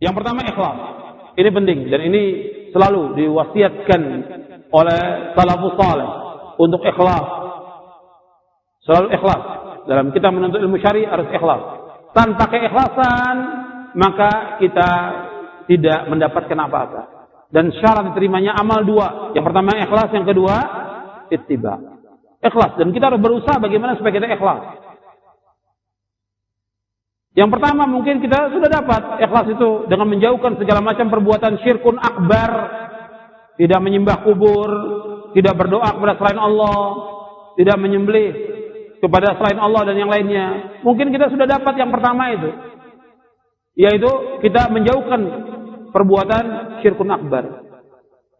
Yang pertama ikhlas. Ini penting dan ini selalu diwasiatkan oleh salafus saleh untuk ikhlas. Selalu ikhlas. Dalam kita menuntut ilmu syar'i harus ikhlas. Tanpa keikhlasan maka kita tidak mendapatkan apa-apa. Dan syarat diterimanya amal dua. Yang pertama ikhlas, yang kedua ittiba. Ikhlas, dan kita harus berusaha bagaimana supaya kita ikhlas. Yang pertama mungkin kita sudah dapat ikhlas itu dengan menjauhkan segala macam perbuatan syirkun akbar, tidak menyembah kubur, tidak berdoa kepada selain Allah, tidak menyembelih kepada selain Allah dan yang lainnya. Mungkin kita sudah dapat yang pertama itu, yaitu kita menjauhkan perbuatan syirkun akbar.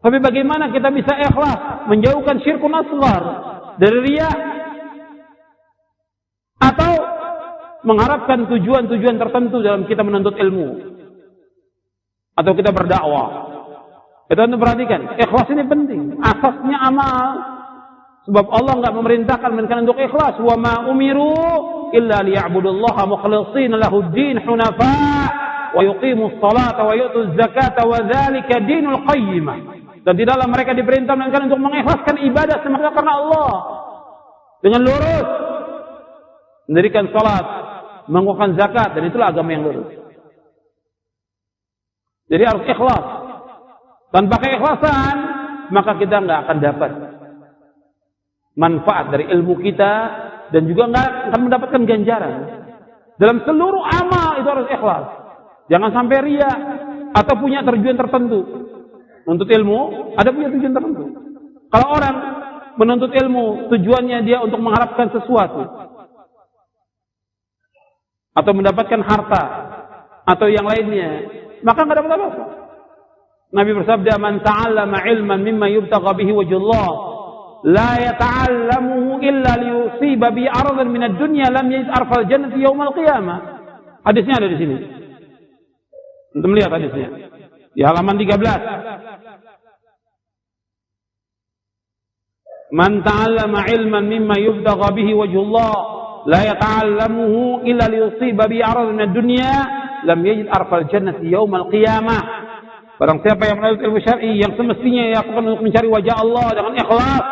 Tapi bagaimana kita bisa ikhlas menjauhkan syirkun asghar dari riya atau mengharapkan tujuan-tujuan tertentu dalam kita menuntut ilmu atau kita berdakwah? Itu untuk perhatikan, ikhlas ini penting, asasnya amal. Sebab Allah enggak memerintahkan melainkan untuk ikhlas. Wa ma umiru illa liya'budullaha mukhlishina lahud-din hunafa wa yuqimus salata wa yu'tuz zakata wa dzalika dinul qayyimah. Dan tidaklah mereka diperintah melainkan untuk mengikhlaskan ibadah semata karena Allah dengan lurus, mendirikan salat, mengumpulkan zakat, dan itulah agama yang lurus. Jadi harus ikhlas. Tanpa keikhlasan maka kita enggak akan dapat manfaat dari ilmu kita dan juga enggak akan mendapatkan ganjaran. Dalam seluruh amal itu harus ikhlas. Jangan sampai riya atau punya tujuan tertentu. Menuntut ilmu ada punya tujuan tertentu. Kalau orang menuntut ilmu tujuannya dia untuk mengharapkan sesuatu atau mendapatkan harta atau yang lainnya, maka enggak dapat apa-apa. Nabi bersabda, "Man ta'allama 'ilman mimma yubtagha bihi wajhullah la yata'allamuhu illa liyusiba bi 'aradan min ad-dunya lam yajid arfal jannati yaumal qiyamah." Hadisnya ada di sini. Untuk melihat hadisnya di halaman 13. Man ta'allama 'ilman mimma yubtagha bihi wajhullah la yata'allamuhu illa liyusiba bi 'aradan min ad-dunya lam yajid arfal jannati yaumal qiyamah. Barang siapa yang menuntut ilmu syar'i yang semestinya ia lakukan untuk mencari wajah Allah dengan ikhlas,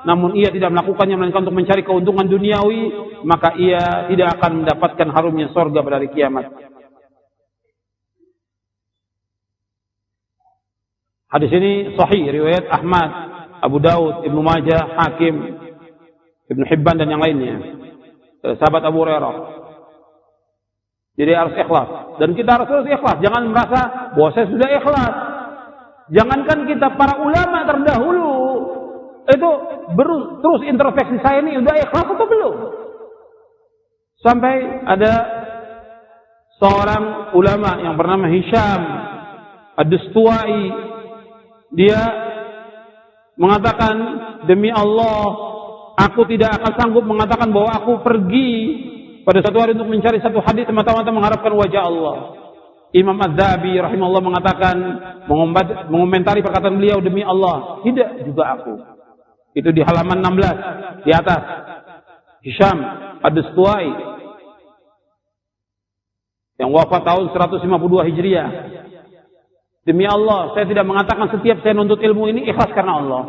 namun ia tidak melakukannya melainkan untuk mencari keuntungan duniawi, maka ia tidak akan mendapatkan harumnya surga pada hari kiamat. Hadis ini sahih riwayat Ahmad, Abu Daud, Ibnu Majah, Hakim, Ibnu Hibban dan yang lainnya. Sahabat Abu Hurairah. Jadi harus ikhlas. Dan kita harus ikhlas. Jangan merasa bahwa saya sudah ikhlas. Jangankan kita para ulama terdahulu itu terus introspeksi, saya ini sudah ikhlas atau belum. Sampai ada seorang ulama yang bernama Hisham Ad-Dustuwai. Dia mengatakan, demi Allah, aku tidak akan sanggup mengatakan bahwa aku pergi pada satu hari untuk mencari satu hadis semata-mata mengharapkan wajah Allah. Imam Az-Zahabi rahimahullah mengatakan, mengomentari perkataan beliau, demi Allah, tidak juga aku. Itu di halaman 16 di atas. Hisham Ad-Dustuwai yang wafat tahun 152 Hijriah. Demi Allah, saya tidak mengatakan setiap saya nuntut ilmu ini ikhlas karena Allah.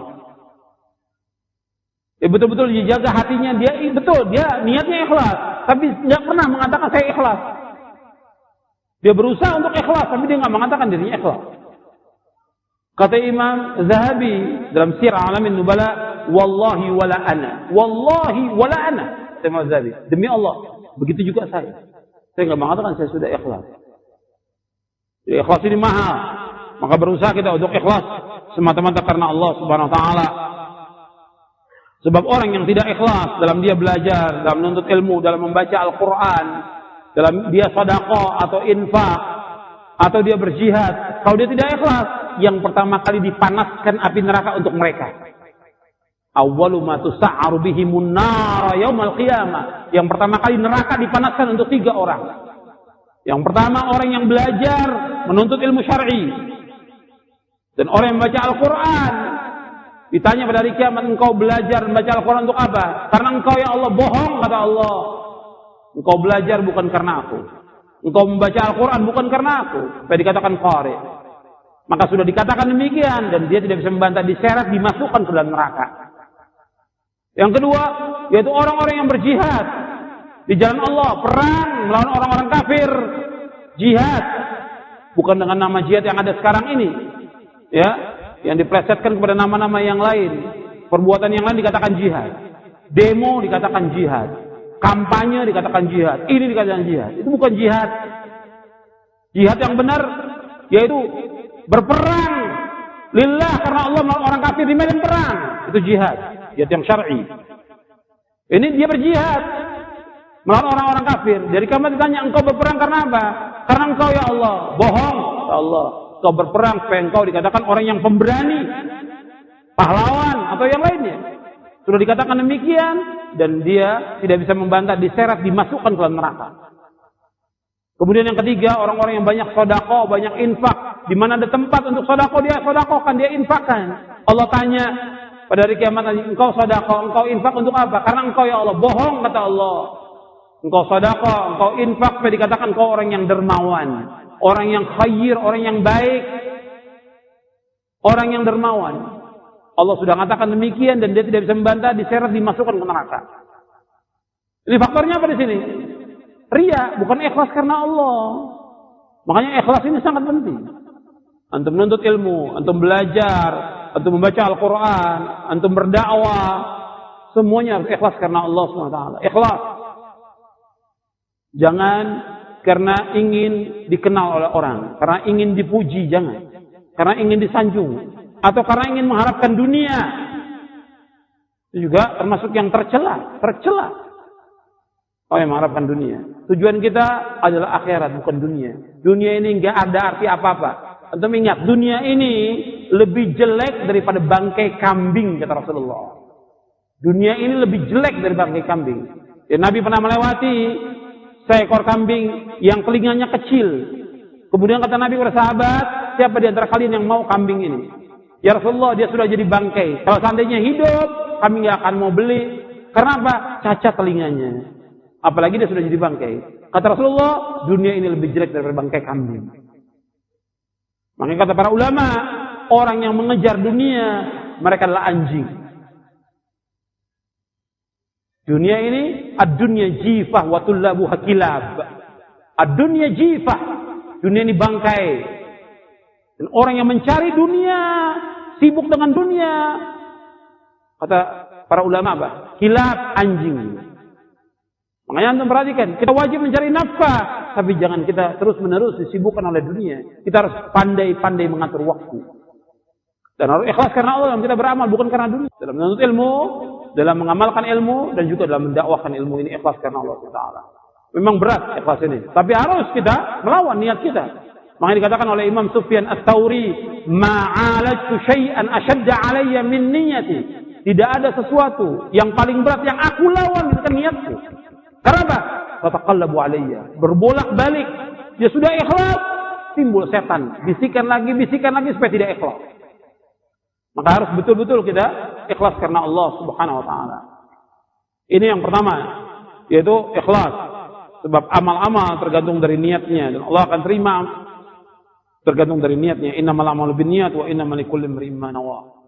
Betul-betul dijaga hatinya, dia betul, dia niatnya ikhlas, tapi tidak pernah mengatakan saya ikhlas. Dia berusaha untuk ikhlas, tapi dia tidak mengatakan dirinya ikhlas. Kata Imam Zahabi dalam Sirah Alamin Nubala, wallahi wala ana, wallahi wala ana. Imam Zahabi, demi Allah, begitu juga saya tidak mengatakan saya sudah ikhlas. Jadi ikhlas ini mahal, maka berusaha kita untuk ikhlas semata-mata karena Allah Subhanahu Wa Taala. Sebab orang yang tidak ikhlas dalam dia belajar, dalam menuntut ilmu, dalam membaca Al-Quran, dalam dia sedekah atau infak, atau dia berjihad, kalau dia tidak ikhlas, yang pertama kali dipanaskan api neraka untuk mereka. Awwalu ma tusa'aru bihimun nar yaumal qiyamah. Yang pertama kali neraka dipanaskan untuk 3 orang. Yang pertama orang yang belajar menuntut ilmu syar'i, dan orang yang membaca Al-Quran. Ditanya pada hari kiamat, engkau belajar membaca Al-Quran untuk apa? Karena engkau ya Allah, bohong kata Allah. Engkau belajar bukan karena aku. Engkau membaca Al-Quran bukan karena aku, supaya dikatakan qari. Maka sudah dikatakan demikian, dan dia tidak bisa membantah, diseret, dimasukkan ke dalam neraka. Yang kedua, yaitu orang-orang yang berjihad di jalan Allah, perang melawan orang-orang kafir, jihad, bukan dengan nama jihad yang ada sekarang ini, ya, yang diplesetkan kepada nama-nama yang lain, perbuatan yang lain dikatakan jihad, demo dikatakan jihad, kampanye dikatakan jihad, ini dikatakan jihad. Itu bukan jihad. Jihad yang benar yaitu berperang lillah karena Allah melawan orang kafir di medan perang. Itu jihad, jihad yang syar'i. Ini dia berjihad melawan orang-orang kafir. Dari kiamat ditanya, engkau berperang karena apa? Karena engkau ya Allah. Bohong, ya Allah. Engkau berperang supaya engkau dikatakan orang yang pemberani, pahlawan atau yang lainnya. Sudah dikatakan demikian, dan dia tidak bisa membantah, diseret, dimasukkan ke dalam neraka. Kemudian yang ketiga, orang-orang yang banyak sedekah, banyak infak. Di mana ada tempat untuk sedekah, dia sedekahkan, dia infakkan. Allah tanya pada hari kiamat nanti, engkau sedekah, engkau infak untuk apa? Karena engkau ya Allah. Bohong, kata Allah. Engkau sedekah, engkau infak, supaya dikatakan engkau orang yang dermawan, orang yang khair, orang yang baik, orang yang dermawan. Allah sudah mengatakan demikian, dan dia tidak bisa membantah, diseret, dimasukkan ke neraka. Ini faktornya apa di sini? Ria, bukan ikhlas karena Allah. Makanya ikhlas ini sangat penting. Antum menuntut ilmu, antum belajar, antum membaca Al-Quran, antum berdakwah, semuanya harus ikhlas karena Allah SWT. Ikhlas. Jangan karena ingin dikenal oleh orang, karena ingin dipuji, jangan. Karena ingin disanjung, atau karena ingin mengharapkan dunia. Itu juga termasuk yang tercela. Oh, yang mengharapkan dunia. Tujuan kita adalah akhirat, bukan dunia. Dunia ini enggak ada arti apa-apa. Antum ingat, dunia ini lebih jelek daripada bangkai kambing, kata Rasulullah. Dunia ini lebih jelek dari bangkai kambing. Ya, Nabi pernah melewati seekor kambing yang telinganya kecil. Kemudian kata Nabi kepada sahabat, siapa di antara kalian yang mau kambing ini? Ya Rasulullah, dia sudah jadi bangkai. Kalau seandainya hidup, kami nggak akan mau beli. Karena apa? Cacat telinganya. Apalagi dia sudah jadi bangkai. Kata Rasulullah, dunia ini lebih jelek daripada bangkai kambing. Makanya kata para ulama, orang yang mengejar dunia, mereka adalah anjing. Dunia ini, ad-dunya jifah wa tullabu hakilab. Ad-dunya jifah. Dunia ini bangkai. Dan orang yang mencari dunia, sibuk dengan dunia, kata para ulama apa? Kilab, anjing. Makanya antum perhatikan, kita wajib mencari nafkah, tapi jangan kita terus-menerus disibukkan oleh dunia. Kita harus pandai-pandai mengatur waktu. Dan harus ikhlas karena Allah dalam kita beramal, bukan karena dunia. Dalam menuntut ilmu, dalam mengamalkan ilmu, dan juga dalam mendakwahkan ilmu ini ikhlas karena Allah Taala. Memang berat ikhlas ini, tapi harus kita melawan niat kita. Makanya dikatakan oleh Imam Sufyan Ats-Tsauri, "Ma'alajtu syai'an ashadda 'alayya min niyyati." Tidak ada sesuatu yang paling berat yang aku lawan dengan niatku. Karena apa? Tataqallabu 'alayya. Berbolak-balik. Dia sudah ikhlas, timbul setan, bisikan lagi supaya tidak ikhlas. Maka harus betul-betul kita ikhlas karena Allah Subhanahu wa taala. Ini yang pertama, yaitu ikhlas. Sebab amal-amal tergantung dari niatnya, dan Allah akan terima tergantung dari niatnya. Innamal a'malu binniyat wa innamal likulli imrin ma nawa.